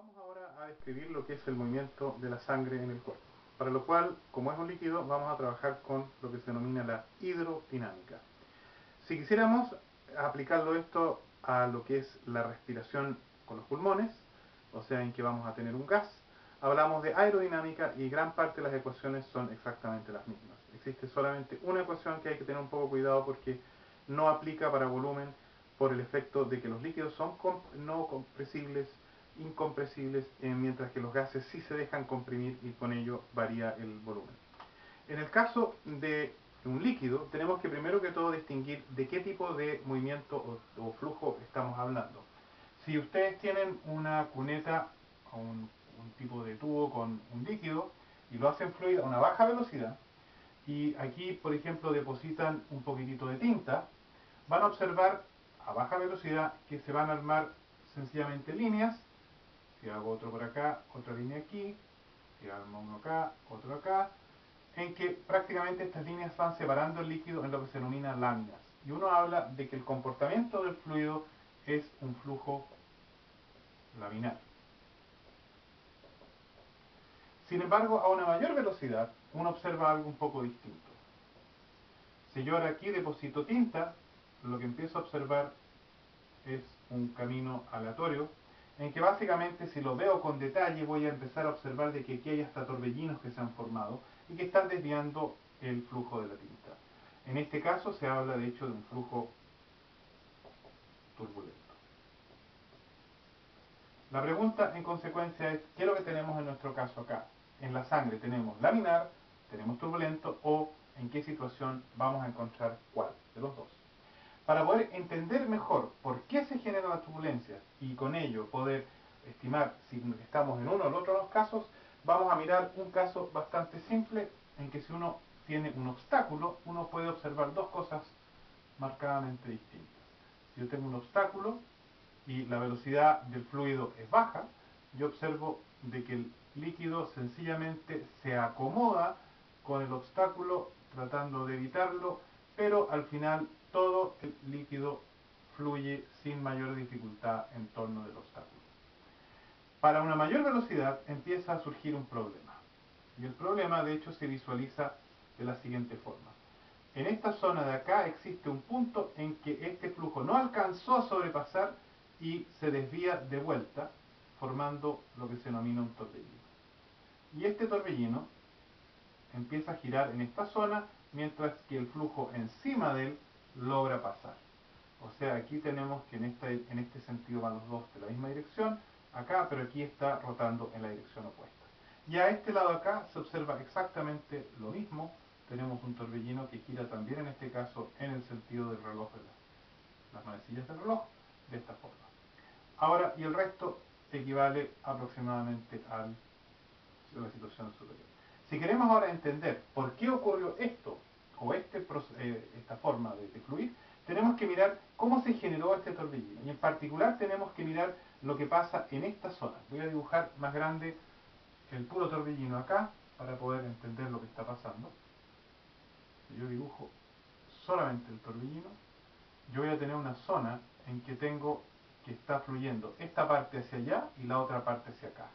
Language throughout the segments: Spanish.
Vamos ahora a describir lo que es el movimiento de la sangre en el cuerpo, para lo cual, como es un líquido, vamos a trabajar con lo que se denomina la hidrodinámica. Si quisiéramos aplicarlo esto a lo que es la respiración con los pulmones, o sea, en que vamos a tener un gas, hablamos de aerodinámica y gran parte de las ecuaciones son exactamente las mismas. Existe solamente una ecuación que hay que tener un poco cuidado porque no aplica para volumen por el efecto de que los líquidos son no compresibles, incompresibles, mientras que los gases sí se dejan comprimir y con ello varía el volumen. En el caso de un líquido, tenemos que primero que todo distinguir de qué tipo de movimiento o flujo estamos hablando. Si ustedes tienen una cuneta o un tipo de tubo con un líquido y lo hacen fluir a una baja velocidad, y aquí, por ejemplo, depositan un poquitito de tinta, van a observar a baja velocidad que se van a armar sencillamente líneas. Si hago otro por acá, otra línea aquí, si armo uno acá, otro acá, en que prácticamente estas líneas van separando el líquido en lo que se denomina láminas. Y uno habla de que el comportamiento del fluido es un flujo laminar. Sin embargo, a una mayor velocidad, uno observa algo un poco distinto. Si yo ahora aquí deposito tinta, lo que empiezo a observar es un camino aleatorio, en que básicamente si lo veo con detalle voy a empezar a observar de que aquí hay hasta torbellinos que se han formado y que están desviando el flujo de la tinta. En este caso se habla de hecho de un flujo turbulento. La pregunta en consecuencia es, ¿qué es lo que tenemos en nuestro caso acá? En la sangre tenemos laminar, tenemos turbulento o en qué situación vamos a encontrar cuál de los dos. Para poder entender mejor por qué se generan las turbulencias y con ello poder estimar si estamos en uno o en otro de los casos, vamos a mirar un caso bastante simple en que si uno tiene un obstáculo, uno puede observar dos cosas marcadamente distintas. Si yo tengo un obstáculo y la velocidad del fluido es baja, yo observo de que el líquido sencillamente se acomoda con el obstáculo tratando de evitarlo, pero al final todo el líquido fluye sin mayor dificultad en torno del obstáculo. Para una mayor velocidad empieza a surgir un problema. Y el problema de hecho se visualiza de la siguiente forma. En esta zona de acá existe un punto en que este flujo no alcanzó a sobrepasar y se desvía de vuelta, formando lo que se denomina un torbellino. Y este torbellino empieza a girar en esta zona, mientras que el flujo encima de él logra pasar. O sea, aquí tenemos que en este sentido van los dos de la misma dirección, acá, pero aquí está rotando en la dirección opuesta. Y a este lado acá se observa exactamente lo mismo, tenemos un torbellino que gira también en este caso en el sentido del reloj de las manecillas del reloj, de esta forma. Ahora, y el resto equivale aproximadamente a la situación superior. Si queremos ahora entender por qué ocurrió esto, o esta forma de fluir, tenemos que mirar cómo se generó este torbellino. Y en particular tenemos que mirar lo que pasa en esta zona. Voy a dibujar más grande el puro torbellino acá, para poder entender lo que está pasando. Si yo dibujo solamente el torbellino, yo voy a tener una zona en que tengo que está fluyendo esta parte hacia allá y la otra parte hacia acá.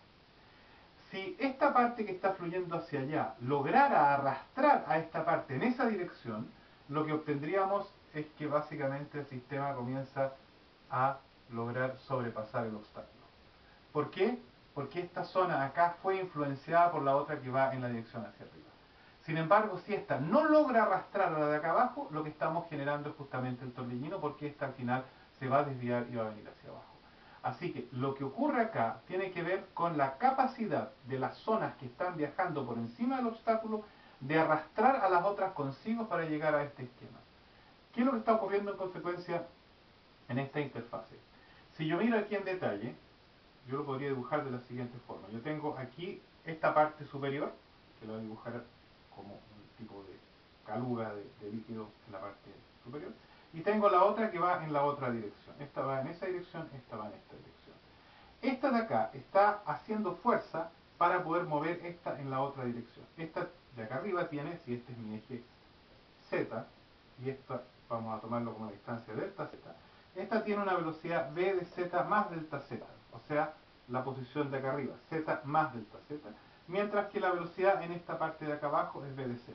Si esta parte que está fluyendo hacia allá lograra arrastrar a esta parte en esa dirección, lo que obtendríamos es que básicamente el sistema comienza a lograr sobrepasar el obstáculo. ¿Por qué? Porque esta zona acá fue influenciada por la otra que va en la dirección hacia arriba. Sin embargo, si esta no logra arrastrar a la de acá abajo, lo que estamos generando es justamente el torbellino, porque esta al final se va a desviar y va a venir hacia abajo. Así que lo que ocurre acá tiene que ver con la capacidad de las zonas que están viajando por encima del obstáculo de arrastrar a las otras consigo para llegar a este esquema. ¿Qué es lo que está ocurriendo en consecuencia en esta interfase? Si yo miro aquí en detalle, yo lo podría dibujar de la siguiente forma. Yo tengo aquí esta parte superior, que lo voy a dibujar como un tipo de caluga de líquido en la parte superior, y tengo la otra que va en la otra dirección. Esta va en esa dirección, esta va en esta dirección. Esta de acá está haciendo fuerza para poder mover esta en la otra dirección. Esta de acá arriba tiene, si este es mi eje Z, y esta vamos a tomarlo como la distancia delta Z, esta tiene una velocidad v de z más delta z, o sea, la posición de acá arriba, z más delta z, mientras que la velocidad en esta parte de acá abajo es v de z.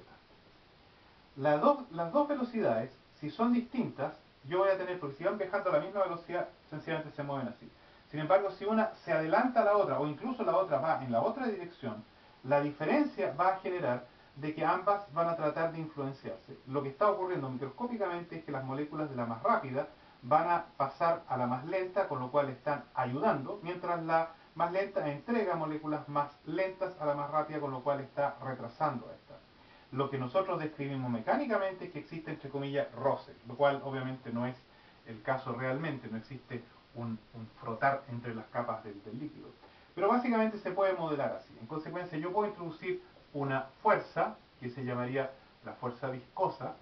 Las dos velocidades, si son distintas, yo voy a tener, porque si van viajando a la misma velocidad, sencillamente se mueven así. Sin embargo, si una se adelanta a la otra, o incluso la otra va en la otra dirección, la diferencia va a generar de que ambas van a tratar de influenciarse. Lo que está ocurriendo microscópicamente es que las moléculas de la más rápida van a pasar a la más lenta, con lo cual están ayudando, mientras la más lenta entrega moléculas más lentas a la más rápida, con lo cual está retrasando a esta. Lo que nosotros describimos mecánicamente es que existe, entre comillas, roce, lo cual obviamente no es el caso realmente, no existe un frotar entre las capas del líquido. Pero básicamente se puede modelar así. En consecuencia, yo puedo introducir una fuerza, que se llamaría la fuerza viscosa,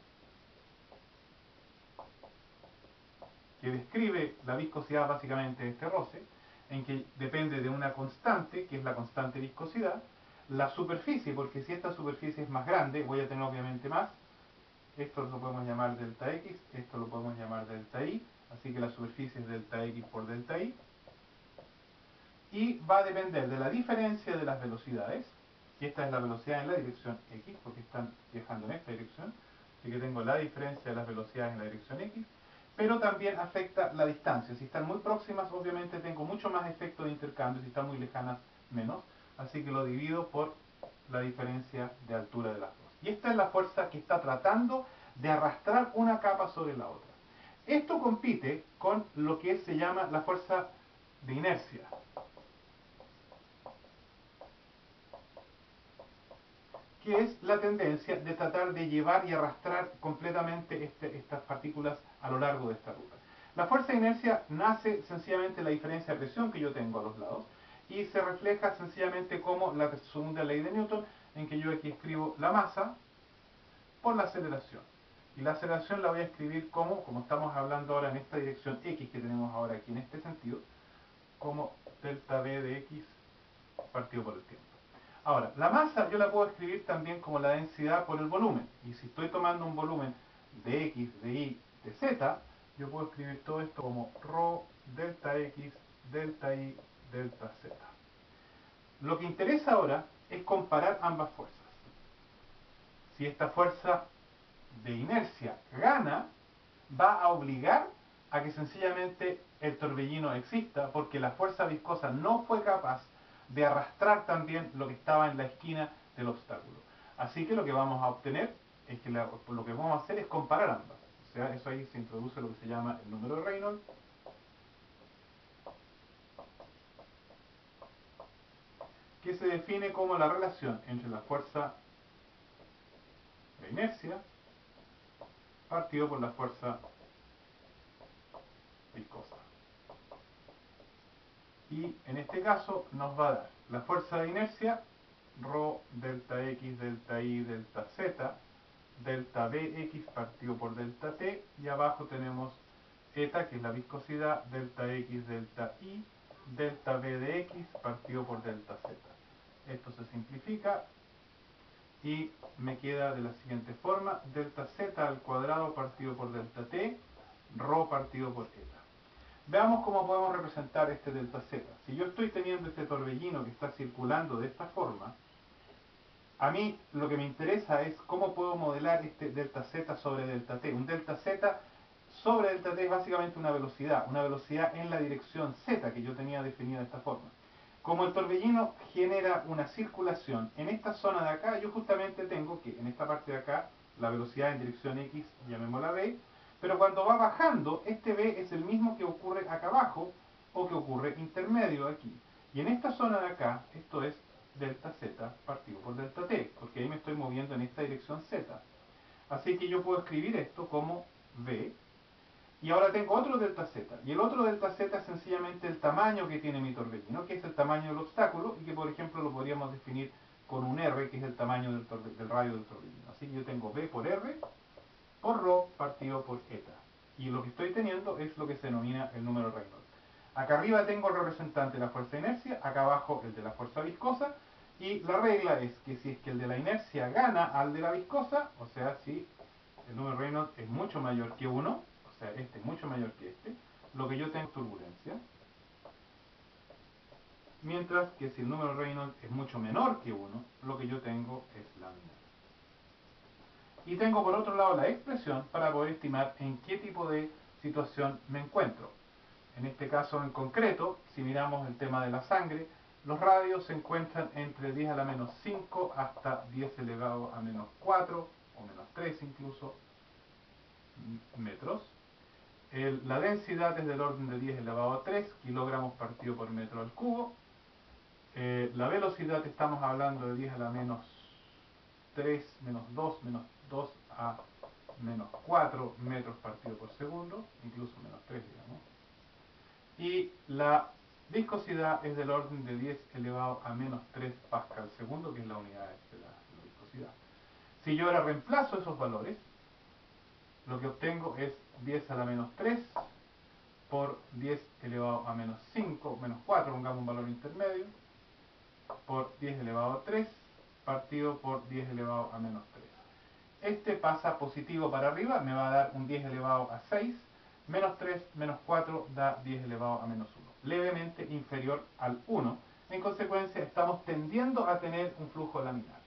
que describe la viscosidad básicamente de este roce, en que depende de una constante, que es la constante viscosidad, la superficie, porque si esta superficie es más grande, voy a tener obviamente más, esto lo podemos llamar delta X, esto lo podemos llamar delta Y, así que la superficie es delta X por delta Y, y va a depender de la diferencia de las velocidades, y esta es la velocidad en la dirección X, porque están viajando en esta dirección, así que tengo la diferencia de las velocidades en la dirección X, pero también afecta la distancia. Si están muy próximas, obviamente tengo mucho más efecto de intercambio, si están muy lejanas, menos, así que lo divido por la diferencia de altura de las dos. Y esta es la fuerza que está tratando de arrastrar una capa sobre la otra. Esto compite con lo que se llama la fuerza de inercia, que es la tendencia de tratar de llevar y arrastrar completamente estas partículas a lo largo de esta ruta. La fuerza de inercia nace sencillamente de la diferencia de presión que yo tengo a los lados y se refleja sencillamente como la segunda ley de Newton, en que yo aquí escribo la masa por la aceleración. Y la aceleración la voy a escribir como estamos hablando ahora en esta dirección X que tenemos ahora aquí en este sentido, como delta V de X partido por el tiempo. Ahora, la masa yo la puedo escribir también como la densidad por el volumen. Y si estoy tomando un volumen de X, de Y, de Z, yo puedo escribir todo esto como ρ delta X, delta Y, delta Z. Lo que interesa ahora es comparar ambas fuerzas. Si esta fuerza de inercia gana, va a obligar a que sencillamente el torbellino exista, porque la fuerza viscosa no fue capaz de arrastrar también lo que estaba en la esquina del obstáculo. Así que lo que vamos a obtener es que lo que vamos a hacer es comparar ambas. O sea, eso ahí se introduce lo que se llama el número de Reynolds, que se define como la relación entre la fuerza de inercia partido por la fuerza viscosa. Y en este caso nos va a dar la fuerza de inercia, ρ delta X, delta Y, delta Z, delta Bx partido por delta T, y abajo tenemos eta, que es la viscosidad, delta X, delta Y, delta V de X partido por delta Z. Esto se simplifica y me queda de la siguiente forma: delta Z al cuadrado partido por delta T, ρ partido por eta. Veamos cómo podemos representar este delta Z. Si yo estoy teniendo este torbellino que está circulando de esta forma, a mí lo que me interesa es cómo puedo modelar este delta Z sobre delta T. Un delta Z sobre delta T es básicamente una velocidad en la dirección Z que yo tenía definida de esta forma. Como el torbellino genera una circulación en esta zona de acá, yo justamente tengo que en esta parte de acá la velocidad en dirección X, llamémosla V, pero cuando va bajando, este V es el mismo que ocurre acá abajo o que ocurre intermedio aquí. Y en esta zona de acá, esto es delta Z partido por delta T, porque ahí me estoy moviendo en esta dirección Z. Así que yo puedo escribir esto como V, y ahora tengo otro delta Z, y el otro delta Z es sencillamente el tamaño que tiene mi torbellino, que es el tamaño del obstáculo, y que por ejemplo lo podríamos definir con un R, que es el tamaño del radio del torbellino. Así que yo tengo V por R, por ρ partido por eta. Y lo que estoy teniendo es lo que se denomina el número Reynolds. Acá arriba tengo el representante de la fuerza de inercia, acá abajo el de la fuerza viscosa, y la regla es que si es que el de la inercia gana al de la viscosa, o sea, si el número Reynolds es mucho mayor que 1, o sea, este es mucho mayor que este, lo que yo tengo es turbulencia. mientras que si el número Reynolds es mucho menor que 1, lo que yo tengo es laminar. Y tengo por otro lado la expresión para poder estimar en qué tipo de situación me encuentro. En este caso en concreto, si miramos el tema de la sangre, los radios se encuentran entre 10 a la menos 5 hasta 10 elevado a menos 4 o menos 3 incluso metros. La densidad es del orden de 10 elevado a 3 kilogramos partido por metro al cubo. La velocidad estamos hablando de 10 a la menos 3, menos 2 a menos 4 metros partido por segundo, incluso menos 3 digamos. Y la viscosidad es del orden de 10 elevado a menos 3 pascal segundo, que es la unidad de la viscosidad. Si yo ahora reemplazo esos valores, lo que obtengo es 10 a la menos 3 por 10 elevado a menos 5, menos 4, pongamos un valor intermedio, por 10 elevado a 3 partido por 10 elevado a menos 3. Este pasa positivo para arriba, me va a dar un 10 elevado a 6, menos 3 menos 4 da 10 elevado a menos 1, levemente inferior al 1. En consecuencia, estamos tendiendo a tener un flujo laminar.